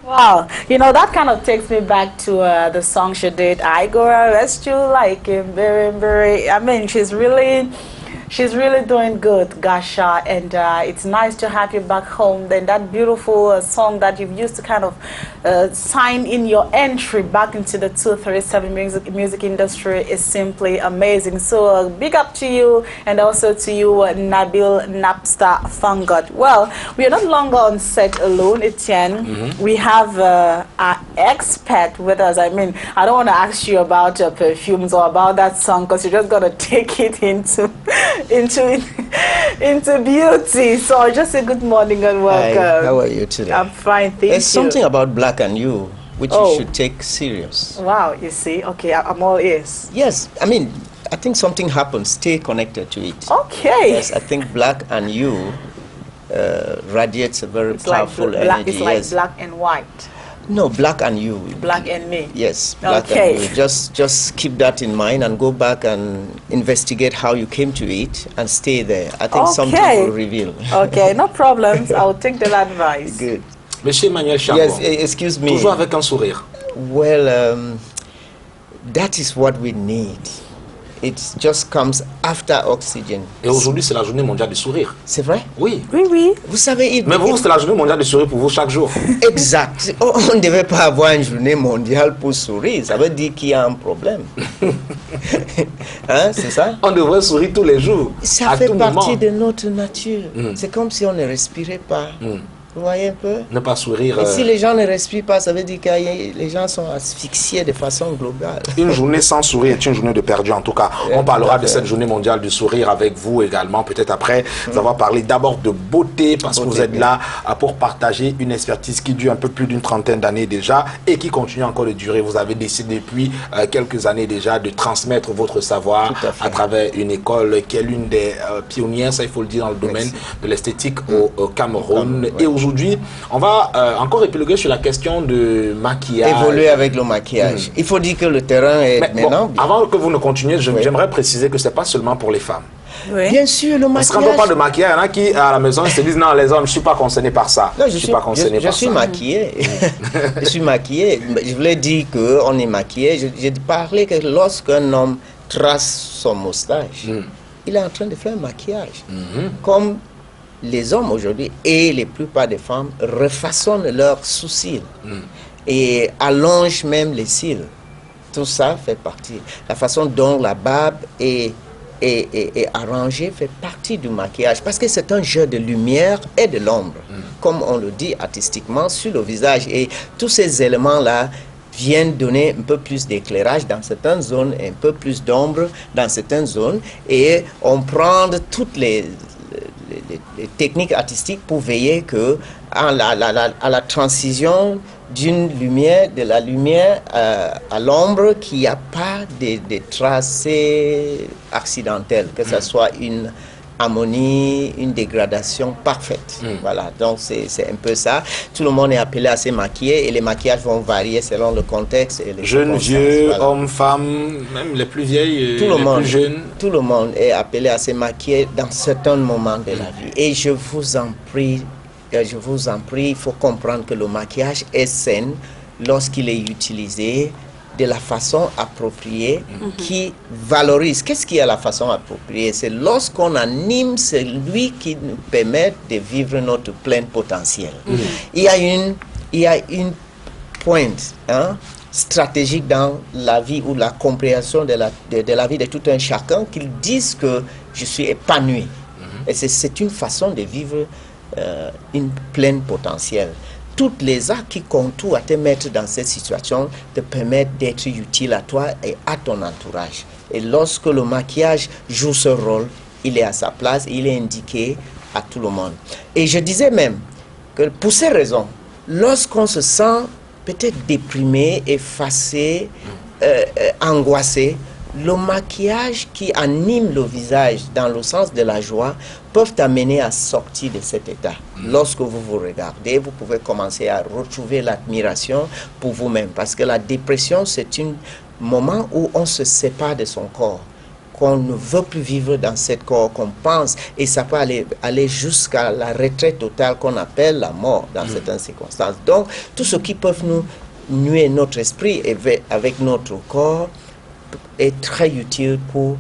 Wow, you know, that kind of takes me back to the song she did, I Go Arrest You Like him, very, I mean, she's really doing good, Gasha, and it's nice to have you back home. Then that beautiful song that you've used to kind of sign in your entry back into the 237 music industry is simply amazing. So big up to you, and also to you, Nabil Napstar Fangot. Well, we are not longer on set alone, Etienne. We have our expert with us. I mean, I don't want to ask you about perfumes or about that song, because you're just going to take it into beauty. So I just say good morning and welcome. Hi, how are you today? I'm fine, thank you. There's something about Black and You which you should take serious. Wow, you see? Okay, I'm all ears. Yes, I mean, I think something happened. Stay connected to it. Okay. Yes, I think Black and You radiates a very powerful energy. It's like black and white. No, Black and You. Black and me. Yes, Black and You. Just keep that in mind and go back and investigate how you came to it and stay there. I think something will reveal. Okay, no problems. I'll take that advice. Good. Monsieur Emmanuel Chiangong. Yes, excuse me. Toujours avec un sourire. Well, that is what we need. It just comes after oxygen. Et aujourd'hui, c'est la journée mondiale du sourire. C'est vrai? Oui. Oui, oui. Vous savez... Mais vous, c'est la journée mondiale du sourire pour vous chaque jour. Exact. On ne devait pas avoir une journée mondiale pour sourire. Ça veut dire qu'il y a un problème. Hein, c'est ça? On devrait sourire tous les jours. Ça fait partie de notre nature. C'est comme si on ne respirait pas. Vous voyez un peu? Ne pas sourire. Et si les gens ne respirent pas, ça veut dire que les gens sont asphyxiés de façon globale. Une journée sans sourire est une journée de perdu. En tout cas, on parlera de cette journée mondiale du sourire avec vous également. Peut-être après, nous allons parler d'abord de beauté, parce que vous êtes là pour partager une expertise qui dure un peu plus d'une trentaine d'années déjà et qui continue encore de durer. Vous avez décidé depuis quelques années déjà de transmettre votre savoir à travers une école qui est l'une des pionnières, ça il faut le dire, dans le domaine de l'esthétique au Cameroun. Et aujourd'hui, on va encore épiloguer sur la question de maquillage. Évoluer avec le maquillage. Il faut dire que le terrain est maintenant... Bon, avant que vous ne continuiez, j'aimerais préciser que ce n'est pas seulement pour les femmes. Oui. Bien sûr, le maquillage... Parce qu'on ne parle pas de maquillage, il y en a qui, à la maison, se disent non, les hommes, je ne suis pas concerné par ça. Non, je suis pas concerné par ça. Je suis maquillé. Je suis maquillé. Je voulais dire qu'on est maquillé. J'ai parlé que lorsqu'un homme trace son moustache, il est en train de faire un maquillage. Comme les hommes aujourd'hui et la plupart des femmes refaçonnent leurs sourcils et allongent même les cils. Tout ça fait partie. La façon dont la barbe est arrangée fait partie du maquillage, parce que c'est un jeu de lumière et de l'ombre, comme on le dit artistiquement, sur le visage. Et tous ces éléments-là viennent donner un peu plus d'éclairage dans certaines zones, un peu plus d'ombre dans certaines zones, et on prend toutes les techniques artistiques pour veiller que à la transition d'une lumière, de la lumière à l'ombre, qu'il n'y a pas de tracés accidentels, que ce soit une harmonie, une dégradation parfaite. Voilà, donc c'est un peu ça. Tout le monde est appelé à se maquiller et les maquillages vont varier selon le contexte. Et les jeunes, vieux, hommes, femmes, même les plus vieilles, les plus jeunes. Tout le monde est appelé à se maquiller dans certains moments de la vie. Et je vous en prie, il faut comprendre que le maquillage est sain lorsqu'il est utilisé de la façon appropriée qui valorise. Qu'est-ce qui est la façon appropriée? C'est lorsqu'on anime celui qui nous permet de vivre notre plein potentiel. Il y a une pointe stratégique dans la vie ou la compréhension de la vie de tout un chacun, qu'ils disent que je suis épanoui. Et c'est une façon de vivre une pleine potentiel. Toutes les arts qui concourent à te mettre dans cette situation te permettent d'être utile à toi et à ton entourage. Et lorsque le maquillage joue ce rôle, il est à sa place, il est indiqué à tout le monde. Et je disais même que pour ces raisons, lorsqu'on se sent peut-être déprimé, effacé, angoissé, le maquillage qui anime le visage dans le sens de la joie peuvent t'amener à sortir de cet état. Lorsque vous vous regardez, vous pouvez commencer à retrouver l'admiration pour vous-même. Parce que la dépression, c'est un moment où on se sépare de son corps. qu'on ne veut plus vivre dans cette corps, qu'on pense, et ça peut aller jusqu'à la retraite totale qu'on appelle la mort dans certaines circonstances. Donc, tout ce qui peut nous nuire notre esprit et avec notre corps est très utile pour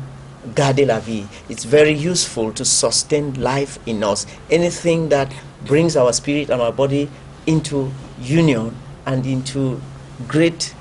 garder la vie. It's very useful to sustain life in us. Anything that brings our spirit and our body into union and into great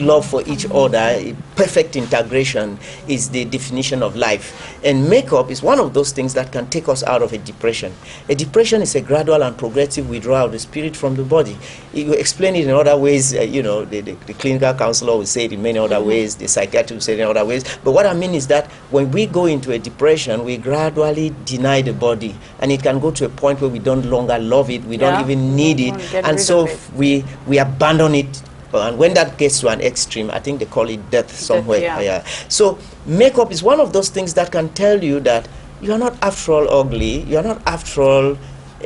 love for each other, perfect integration is the definition of life. And makeup is one of those things that can take us out of a depression. A depression is a gradual and progressive withdrawal of the spirit from the body. You explain it in other ways, the clinical counselor will say it in many other ways, the psychiatrist will say it in other ways. But what I mean is that when we go into a depression, we gradually deny the body. And it can go to a point where we don't longer love it, we don't even need it. And so we abandon it. And when that gets to an extreme, I think they call it death somewhere. Yeah. So makeup is one of those things that can tell you that you are not after all ugly, you are not after all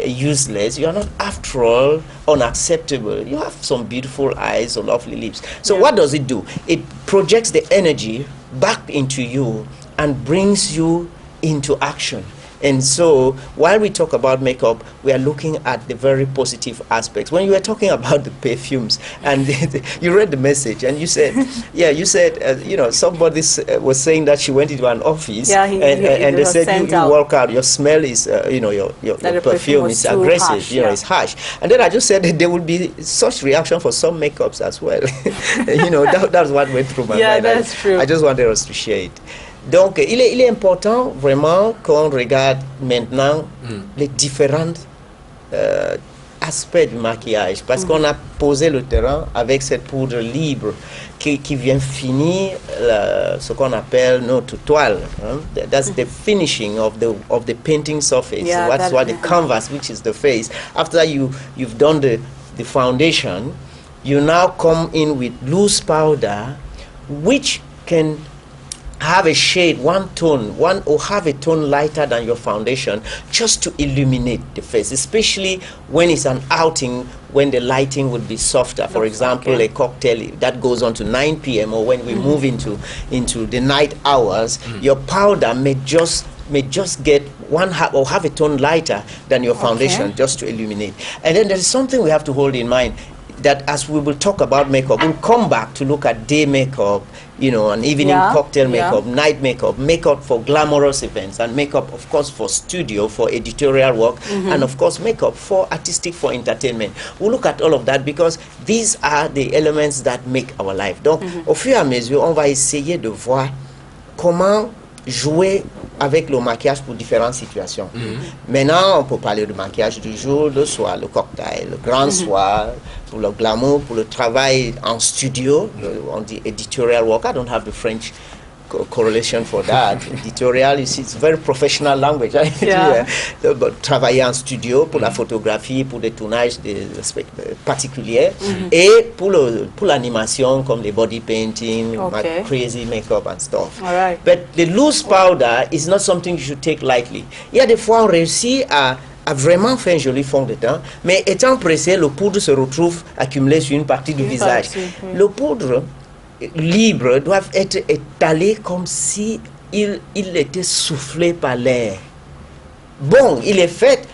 useless, you are not after all unacceptable. You have some beautiful eyes or lovely lips. So what does it do? It projects the energy back into you and brings you into action. And so, while we talk about makeup, we are looking at the very positive aspects. When you were talking about the perfumes, and you read the message, and you said, somebody was saying that she went into an office, and they said, you walk out, your smell is, your perfume is aggressive, harsh, it's harsh. And then I just said that there will be such reaction for some makeups as well. That's what went through my mind. Yeah, that's true. I just wanted us to share it. Donc, il est important vraiment qu'on regarde maintenant les différents aspects du maquillage, parce qu'on a posé le terrain avec cette poudre libre qui vient finir ce qu'on appelle notre toile. That's the finishing of the painting surface. Yeah, that's what the canvas, which is the face. After you've done the foundation, you now come in with loose powder, which can have a shade, one or have a tone lighter than your foundation, just to illuminate the face, especially when it's an outing, when the lighting would be softer. For example, a cocktail that goes on to 9 p.m. or when we move into the night hours, your powder may just get one half or have a tone lighter than your foundation, just to illuminate. And then there's something we have to hold in mind, that as we will talk about makeup, we'll come back to look at day makeup, and evening cocktail makeup, night makeup for glamorous events, and makeup, of course, for studio, for editorial work, and of course, makeup for artistic, for entertainment. We'll look at all of that because these are the elements that make our life. Donc, au fur et à mesure, on va essayer de voir comment jouer avec le maquillage pour différentes situations. Maintenant, on peut parler du maquillage du jour, le soir, le cocktail, le grand soir, pour le glamour, pour le travail en studio, on dit editorial work. I don't have the French correlation for that. Editorial, it's very professional language. But travailler en studio pour la photographie, pour des tournages particuliers, et pour l'animation comme les body painting, crazy makeup and stuff. All right. But the loose powder is not something you should take lightly. Il y a des fois on réussit à vraiment faire un joli fond de teint, mais étant pressé, le poudre se retrouve accumulé sur une partie du visage. Le poudre libre doivent être étalés comme si il était soufflé par l'air. Bon, il est fait.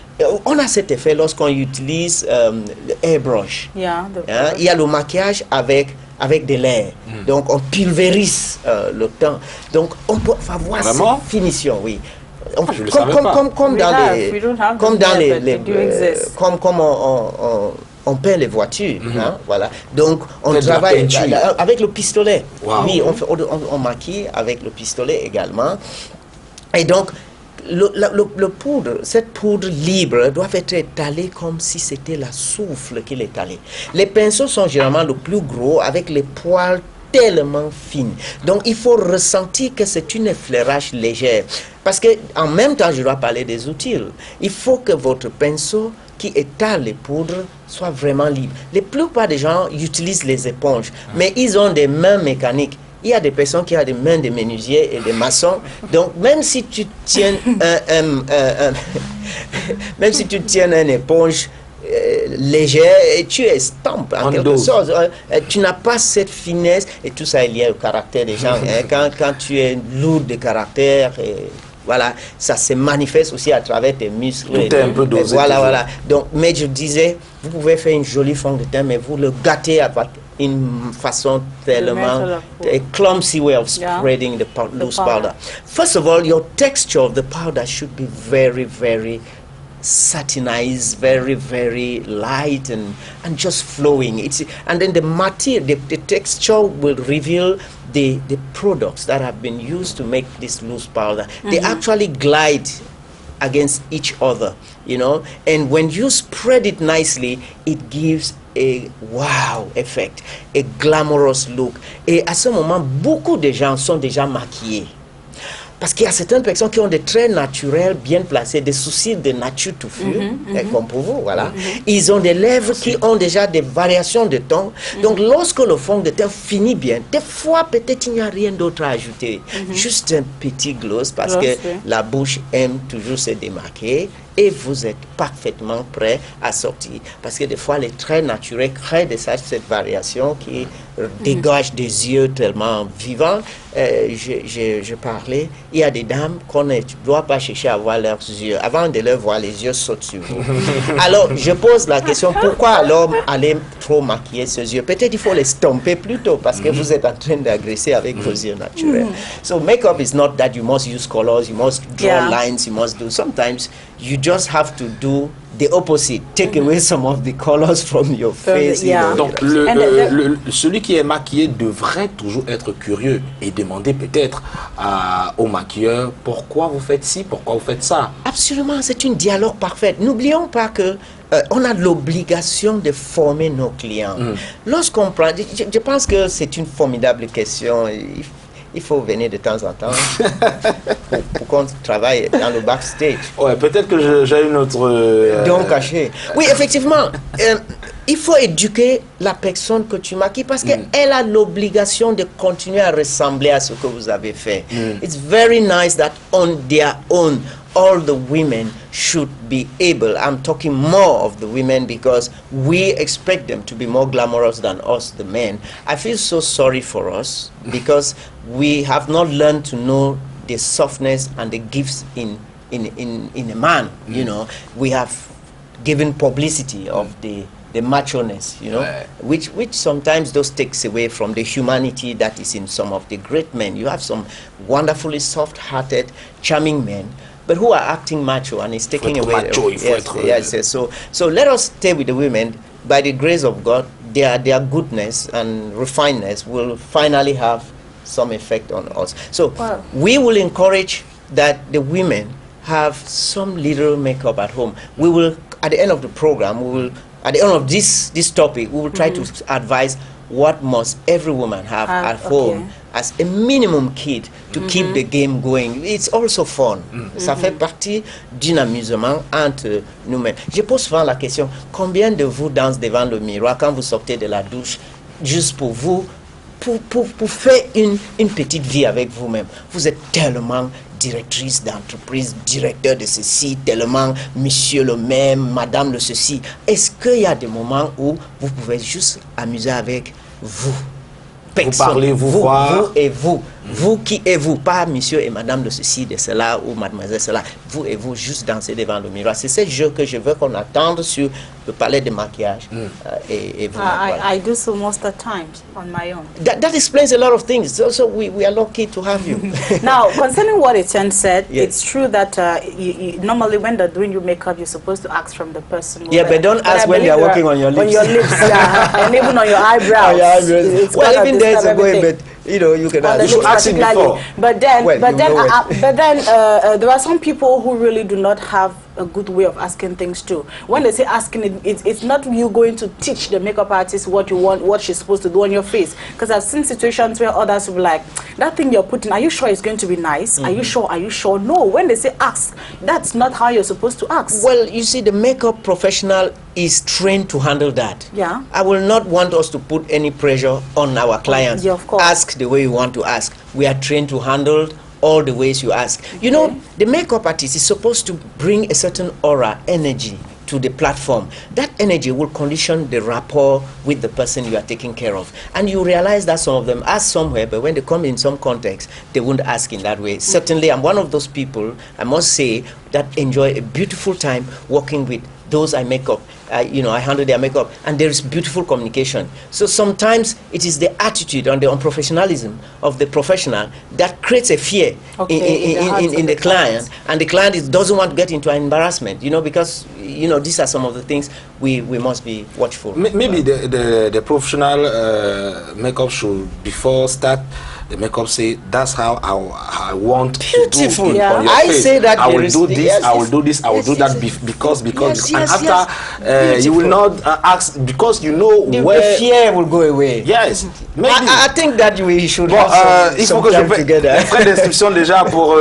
On a cet effet lorsqu'on utilise le airbrush. Il y a le maquillage avec de l'air. Donc on pulvérise le teint. Donc on peut avoir cette finition, oui. Comme on peint les voitures, voilà. Donc on travaille avec le pistolet. Oui, on maquille avec le pistolet également. Et donc cette poudre libre doit être étalée comme si c'était la souffle qui l'étalait. Les pinceaux sont généralement le plus gros avec les poils tellement fines. Donc il faut ressentir que c'est une effleurage légère. Parce que en même temps, je dois parler des outils. Il faut que votre pinceau qui étale les poudres soit vraiment libre. La plupart des gens utilisent les éponges, mais ils ont des mains mécaniques. Il y a des personnes qui ont des mains de menuisiers et de maçons. Donc, même si tu tiens même si tu tiens une éponge, légère et tu estampes en quelque sorte. Tu n'as pas cette finesse et tout ça est lié au caractère des gens. Quand tu es lourd de caractère, voilà, ça se manifeste aussi à travers tes muscles. Tout est un peu dosé. Voilà. Donc, mais je disais, vous pouvez faire une jolie fond de teint, mais vous le gâtez à une façon tellement a clumsy way of spreading the loose powder. First of all, your texture of the powder should be very, very satinized, very, very light and just flowing. And then the material, the texture will reveal the products that have been used to make this loose powder. They actually glide against each other, you know, and when you spread it nicely, it gives a wow effect, a glamorous look. Et à ce moment, beaucoup de gens sont déjà maquillés. Parce qu'il y a certaines personnes qui ont des traits naturels bien placés, des sourcils de nature touffus, comme pour vous, voilà. Ils ont des lèvres qui ont déjà des variations de ton. Donc, lorsque le fond de teint finit bien, des fois, peut-être il n'y a rien d'autre à ajouter. Juste un petit gloss, parce que la bouche aime toujours se démarquer. Et vous êtes parfaitement prêt à sortir. Parce que des fois, les traits naturels créent cette variation qui dégage des yeux tellement vivants. Je parlais, il y a des dames qu'on ne doit pas chercher à voir leurs yeux. Avant de les voir, les yeux sautent sur vous. Alors, je pose la question, pourquoi l'homme allait trop maquiller ses yeux? Peut-être il faut les stomper plutôt, parce que vous êtes en train d'agresser avec vos yeux naturels. So, makeup is not that you must use colors, you must draw lines, you must do. Sometimes, you just have to do the opposite, take away some of the colors from your face. Donc, celui qui est maquillé devrait toujours être curieux et demander peut-être au maquilleur pourquoi vous faites ci, pourquoi vous faites ça. Absolument, c'est un dialogue parfait. N'oublions pas que on a l'obligation de former nos clients. Lorsqu'on prend, je pense que c'est une formidable question. Il faut venir de temps en temps pour qu'on travaille dans le backstage. Ouais, peut-être que j'ai une autre... Donc caché. Oui, effectivement, il faut éduquer la personne que tu maquilles parce qu'elle a l'obligation de continuer à ressembler à ce que vous avez fait. It's very nice that on their own, all the women should be able, I'm talking more of the women because we expect them to be more glamorous than us, the men. I feel so sorry for us because we have not learned to know the softness and the gifts in a man, you know. We have given publicity of the macho-ness, you know, which sometimes those takes away from the humanity that is in some of the great men. You have some wonderfully soft-hearted, charming men, but who are acting macho and it's taking away. Macho, so let us stay with the women. By the grace of God, their goodness and refinedness will finally have some effect on us. So we will encourage that the women have some little makeup at home. We will, at the end of the program, at the end of this topic, we will try to advise what must every woman have at home as a minimum kit to keep the game going. It's also fun. Ça fait partie d'un amusement entre nous-mêmes. Je pose souvent la question, combien de vous dansent devant le miroir quand vous sortez de la douche, juste pour vous, pour faire une petite vie avec vous-même? Vous êtes tellement directrice d'entreprise, directeur de ceci, tellement monsieur le même, madame le ceci. Est-ce qu'il y a des moments où vous pouvez juste amuser avec vous? Vous parlez, vous et vous. Vous qui êtes vous, pas monsieur et madame de ceci, de cela, ou mademoiselle cela. Vous et vous, juste danser devant le miroir. C'est ce jeu que je veux qu'on attende sur le palais de maquillage. Et vous, I do so most of the times on my own. That explains a lot of things. So we are lucky to have you. Now, concerning what Etienne said, it's true that you, normally when they're doing your makeup, you're supposed to ask from the person. Yeah, but don't ask when they're working on your lips. On your lips, and even on your eyebrows. Well, even there's a way, but you know, you can ask him before. But then there are some people who really do not have a good way of asking things too. When they say asking, it's not you going to teach the makeup artist what you want, what she's supposed to do on your face. Because I've seen situations where others will be like, that thing you're putting, are you sure it's going to be nice? Are you sure? Are you sure? No. When they say ask, that's not how you're supposed to ask. Well, you see, the makeup professional is trained to handle that. Yeah. I will not want us to put any pressure on our clients. Yeah, of course. Ask the way you want to ask. We are trained to handle all the ways you ask. You know, the makeup artist is supposed to bring a certain aura, energy to the platform, that energy will condition the rapport with the person you are taking care of. And you realize that some of them ask somewhere, but when they come in some context, they won't ask in that way. Certainly, I'm one of those people, I must say, that enjoy a beautiful time working with those I make up. You know, I handle their makeup, and there is beautiful communication. So sometimes it is the attitude and the unprofessionalism of the professional that creates a fear in the client, and the client doesn't want to get into an embarrassment, you know, because, you know, these are some of the things we must be watchful. Maybe the professional makeup should, before start, the makeup say, that's how I want beautiful. To do on your I face. say that I will do this, yes, I will do this, I will do that because and after you will not ask, because you know where the fear will go away. Yes, maybe. I think that we should bon, have il faut que je fais d'inscription déjà pour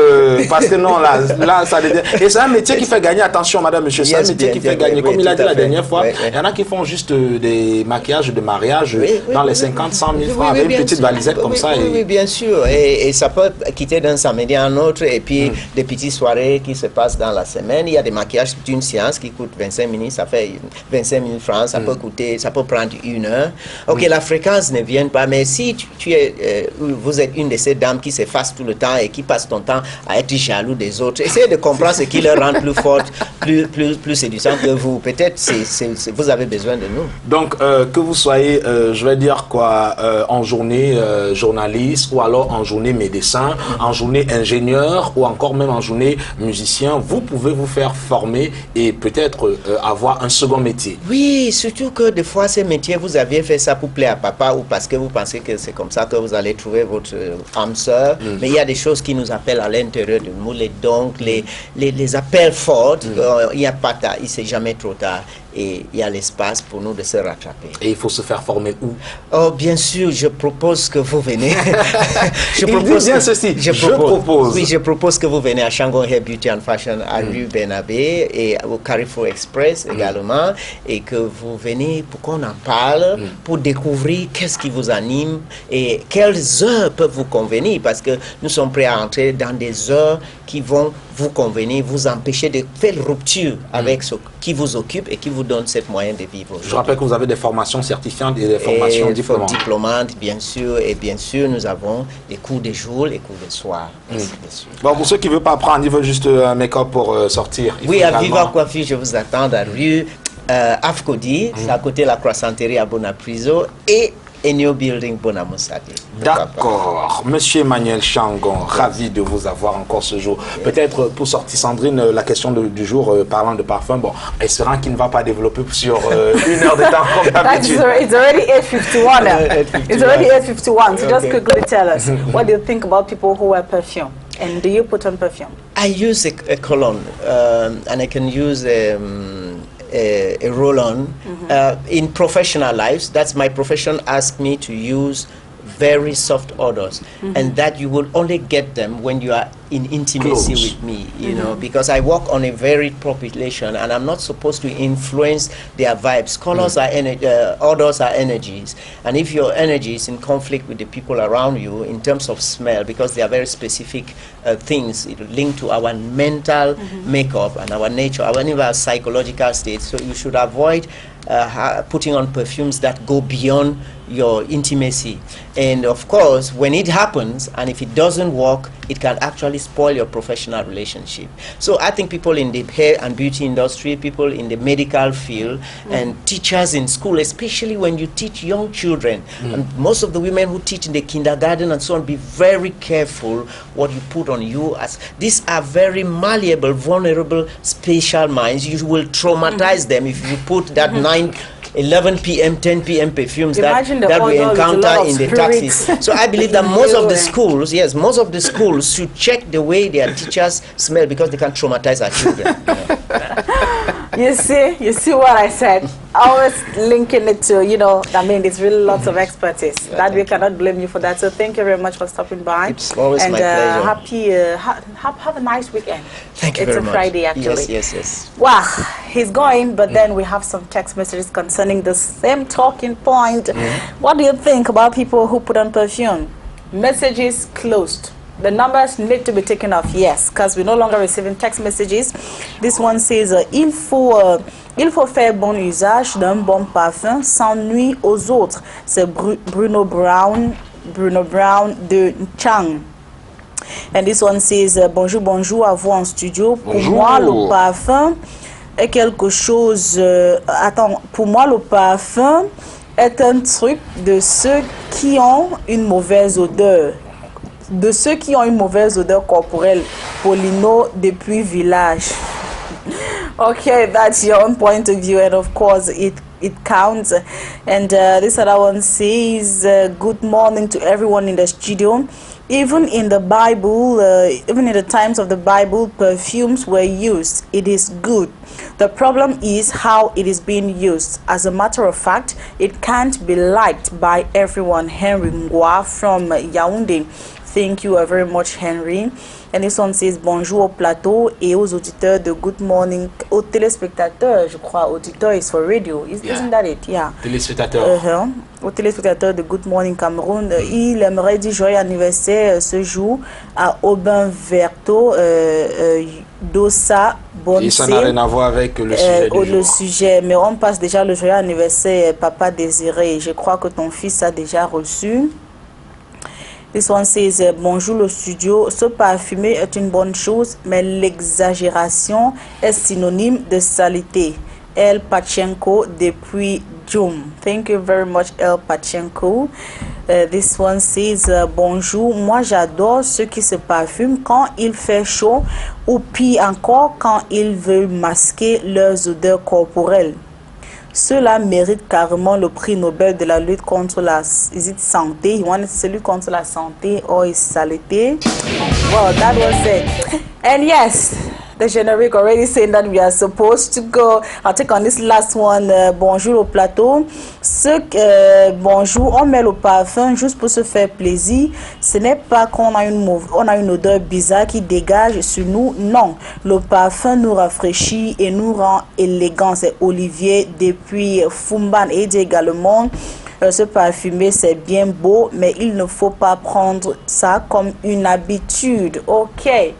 parce que non là ça devient, et c'est un métier qui fait gagner, attention madame, monsieur, c'est un métier qui fait gagner, comme il a dit la dernière fois, il y en a qui font juste des maquillages de mariage dans les 50 100 000 francs avec une petite valisette comme ça. Bien sûr, et ça peut quitter d'un samedi à un autre, et puis des petites soirées qui se passent dans la semaine. Il y a des maquillages d'une séance qui coûte 25 minutes, ça fait 25 000 francs, ça peut coûter, ça peut prendre 1 heure. Ok, la fréquence ne vient pas, mais si vous êtes une de ces dames qui s'efface tout le temps et qui passe ton temps à être jaloux des autres, essayez de comprendre ce qui leur rend plus forte, plus séduisante que vous. Peut-être vous avez besoin de nous. Donc, que vous soyez, je vais dire quoi, en journée journaliste, ou alors en journée médecin, en journée ingénieur, ou encore même en journée musicien, vous pouvez vous faire former et peut-être avoir un second métier. Oui, surtout que des fois ces métiers, vous aviez fait ça pour plaire à papa ou parce que vous pensez que c'est comme ça que vous allez trouver votre âme sœur. Mais il y a des choses qui nous appellent à l'intérieur de nous, les dons, les appels forts. Il n'y a pas tard, il n'est jamais trop tard. Et il y a l'espace pour nous de se rattraper. Et il faut se faire former où? Oh, bien sûr, je propose que vous venez. Je propose. Oui, je propose que vous venez à Chiangong Hair Beauty and Fashion à rue Bernabé et au Carrefour Express également, et que vous venez pour qu'on en parle, pour découvrir qu'est-ce qui vous anime et quelles heures peuvent vous convenir, parce que nous sommes prêts à entrer dans des heures qui vont vous convenir, vous empêcher de faire rupture avec ce qui vous occupe et qui vous donne cette moyen de vivre. Je rappelle que vous avez des formations certifiantes et des formations diplômantes, bien sûr, et bien sûr, nous avons des cours de jour, les cours de soir. Bon, pour ceux qui ne veulent pas apprendre, ils veulent juste un make-up pour sortir. Oui, à Viva Coiffure, je vous attends à rue Afcodi, c'est à côté de la Croissanterie à Bonapriso, et New Building Bonamoussadi. D'accord. Monsieur Emmanuel Chiangong, ravi de vous avoir encore ce jour. Peut-être pour sortir Sandrine, la question du jour, parlant de parfum, bon, espérant qu'il ne va pas développer sur 1 heure de temps comme d'habitude. It's already 8:51. It's already 8:51. So just quickly tell us, what do you think about people who wear perfume? And do you put on perfume? I use a cologne, and I can use a roll-on. In professional lives, that's my profession, asked me to use very soft odors, and that you will only get them when you are in intimacy with me, you know, because I work on a varied population and I'm not supposed to influence their vibes. Colors are odors are energies, and if your energy is in conflict with the people around you in terms of smell, because they are very specific things linked to our mental makeup and our nature, our psychological state, so you should avoid putting on perfumes that go beyond your intimacy. And of course, when it happens and if it doesn't work, it can actually spoil your professional relationship. So I think people in the hair and beauty industry, people in the medical field, and teachers in school, especially when you teach young children, and most of the women who teach in the kindergarten and so on, be very careful what you put on you, as these are very malleable, vulnerable, special minds. You will traumatize them if you put that 11 p.m., 10 p.m. perfumes that we encounter in the taxis. So I believe that most of the schools, most of the schools should check the way their teachers smell, because they can traumatize our children. You see what I said? Always linking it to, you know, I mean, it's really lots of expertise. That we cannot blame you for that. So thank you very much for stopping by. It's always my pleasure. Have a nice weekend. Thank you very much. It's a Friday, actually. Yes. Wow, he's going, but then we have some text messages concerning the same talking point. What do you think about people who put on perfume? Messages closed. The numbers need to be taken off, yes, because we're no longer receiving text messages. This one says, il faut faire bon usage d'un bon parfum sans nuire aux autres. C'est Bruno Brown de Chang. And this one says, bonjour, bonjour à vous en studio. Pour moi, le parfum est quelque chose... pour moi, le parfum est un truc de ceux qui ont une mauvaise odeur. De ceux qui ont une mauvaise odeur corporelle. Paulino depuis Village. Okay, that's your own point of view, and of course it counts. And this other one says, good morning to everyone in the studio. Even in the Bible, even in the times of the Bible, perfumes were used. It is good. The problem is how it is being used. As a matter of fact, it can't be liked by everyone. Henry Ngwa from Yaoundé. Thank you very much, Henry. And this one says bonjour au plateau et aux auditeurs de Good Morning. Aux téléspectateurs, je crois. Auditeur is for radio. Isn't that it? Yeah. Téléspectateurs. Aux téléspectateurs de Good Morning Cameroun. Il aimerait dire joyeux anniversaire ce jour à Aubin Verto, Dossa, Bonne. Et ça n'a rien à voir avec le sujet du jour. Sujet, mais on passe déjà le joyeux anniversaire, Papa Désiré. Je crois que ton fils a déjà reçu. This one says, bonjour le studio. Se parfumer est une bonne chose, mais l'exagération est synonyme de saleté. El Pachenko depuis Jum. Thank you very much, El Pachenko. This one says, bonjour. Moi, j'adore ceux qui se parfument quand il fait chaud ou pire encore quand ils veulent masquer leurs odeurs corporelles. Cela mérite carrément le prix Nobel de la lutte contre la santé. You wanted to lutte contre la santé or is saleté? Well, that was it. And yes, the generic already saying that we are supposed to go. I'll take on this last one. Bonjour au plateau. Bonjour, on met le parfum juste pour se faire plaisir. Ce n'est pas qu'on a une odeur bizarre qui dégage sur nous. Non, le parfum nous rafraîchit et nous rend élégants. C'est Olivier depuis Fumban. Et dit également, se parfumer c'est bien beau, mais il ne faut pas prendre ça comme une habitude. Okay.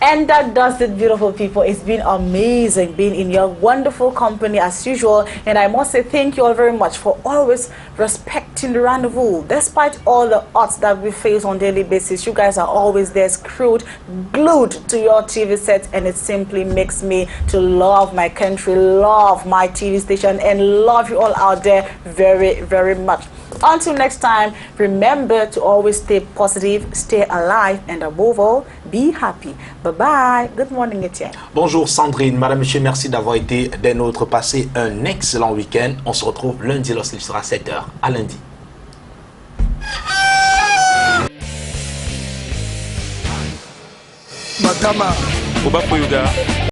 And that does it, beautiful people. It's been amazing being in your wonderful company as usual. And I must say thank you all very much for always respecting the rendezvous. Despite all the odds that we face on a daily basis, you guys are always there, screwed, glued to your TV set. And it simply makes me to love my country, love my TV station, and love you all out there very, very much. Until next time, remember to always stay positive, stay alive, and above all, be happy. Bye-bye. Good morning, Etienne. Bonjour Sandrine, madame, monsieur, merci d'avoir été des nôtres. Passez un excellent week-end. On se retrouve lundi lorsqu'il sera 7h. À lundi. Matama.